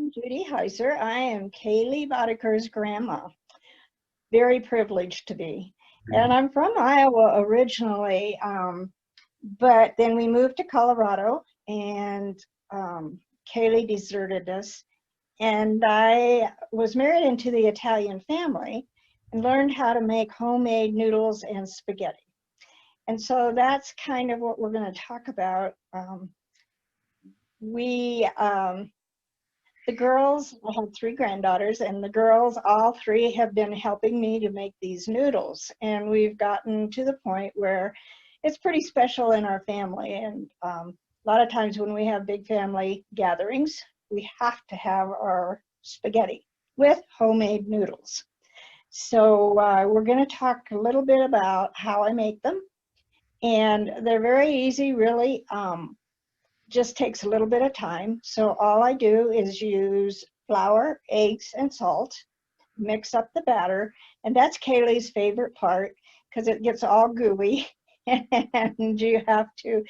I'm Judy Heiser. I am Kaylee Bodeker's grandma. Very privileged to be. And I'm from Iowa originally, but then we moved to Colorado, and Kaylee deserted us. And I was married into the Italian family and learned how to make homemade noodles and spaghetti. And so that's kind of what we're going to talk about. We The girls, I have three granddaughters, and the girls, all three, have been helping me to make these noodles. And we've gotten to the point where it's pretty special in our family. And a lot of times when we have big family gatherings, we have to have our spaghetti with homemade noodles. So we're going to talk a little bit about how I make them. And they're very easy, really. Just takes a little bit of time. So all I do is use flour, eggs, and salt, mix up the batter, and that's Kaylee's favorite part because it gets all gooey, and you have to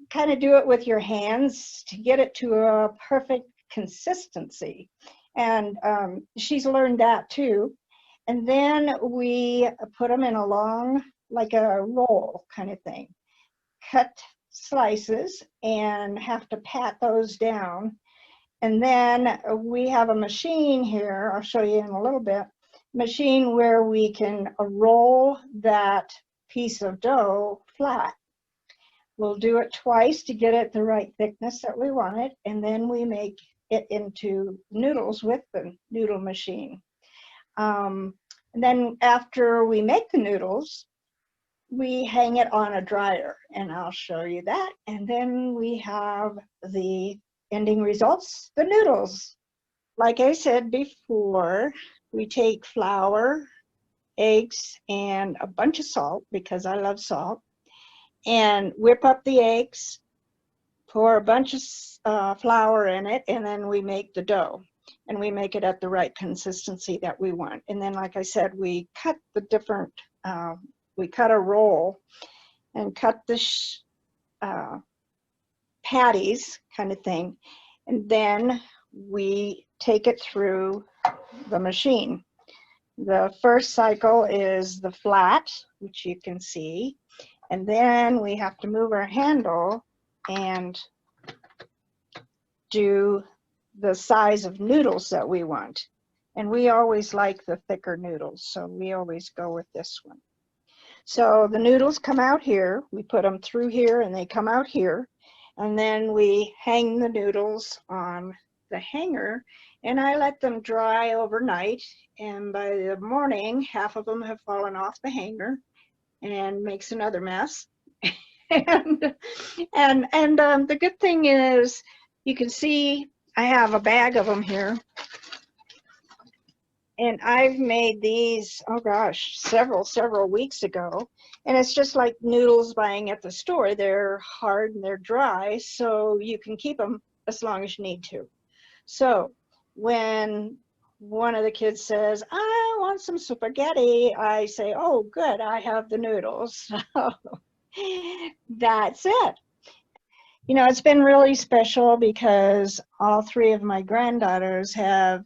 kind of do it with your hands to get it to a perfect consistency. And she's learned that too. And then we put them in a long, like a roll kind of thing. Cut slices and have to pat those down. And then we have a machine here, I'll show you in a little bit, machine where we can roll that piece of dough flat. We'll do it twice to get it the right thickness that we want it, and then we make it into noodles with the noodle machine. And then after we make the noodles, we hang it on a dryer, and I'll show you that. And then we have the ending results, the noodles. Like I said before, we take flour, eggs, and a bunch of salt, because I love salt, and whip up the eggs, pour a bunch of flour in it, and then we make the dough. And we make it at the right consistency that we want. And then, like I said, we cut the different we cut a roll and cut the patties kind of thing. And then we take it through the machine. The first cycle is the flat, which you can see. And then we have to move our handle and do the size of noodles that we want. And we always like the thicker noodles, so we always go with this one. So the noodles come out here, we put them through here and they come out here, and then we hang the noodles on the hanger, and I let them dry overnight, and by the morning half of them have fallen off the hanger and makes another mess. and the good thing is you can see I have a bag of them here. And I've made these, oh gosh, several weeks ago. And it's just like noodles buying at the store. They're hard and they're dry, so you can keep them as long as you need to. So when one of the kids says, I want some spaghetti, I say, oh, good, I have the noodles. So that's it. You know, it's been really special because all three of my granddaughters have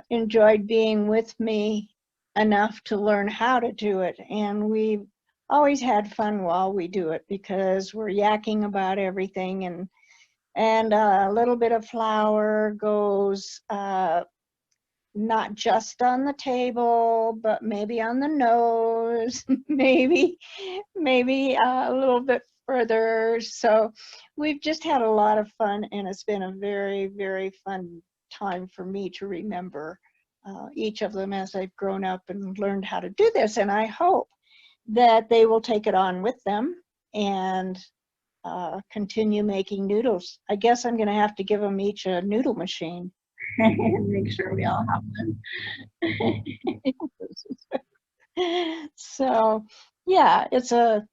enjoyed being with me enough to learn how to do it, and we've always had fun while we do it because we're yakking about everything, and a little bit of flour goes not just on the table, but maybe on the nose, maybe a little bit further. So we've just had a lot of fun, and it's been a very, very fun time for me to remember each of them as I've grown up and learned how to do this. And I hope that they will take it on with them and continue making noodles. I guess I'm going to have to give them each a noodle machine. Make sure we all have one. So yeah, it's a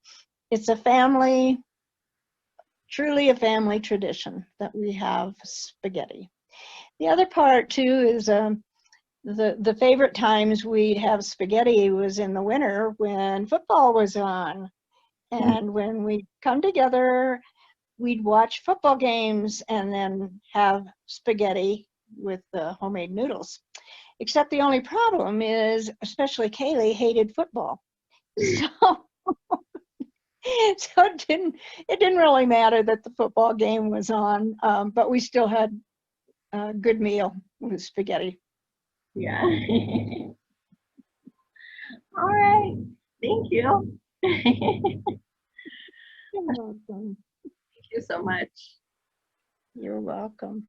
family, truly a family tradition that we have spaghetti. The other part too is the favorite times we'd have spaghetti was in the winter when football was on, and when we come together we'd watch football games and then have spaghetti with the homemade noodles. Except the only problem is, especially Kaylee hated football. So, so it didn't really matter that the football game was on, but we still had a good meal with spaghetti. Yeah. All right. Thank you. Thank You're welcome. you so much. You're welcome.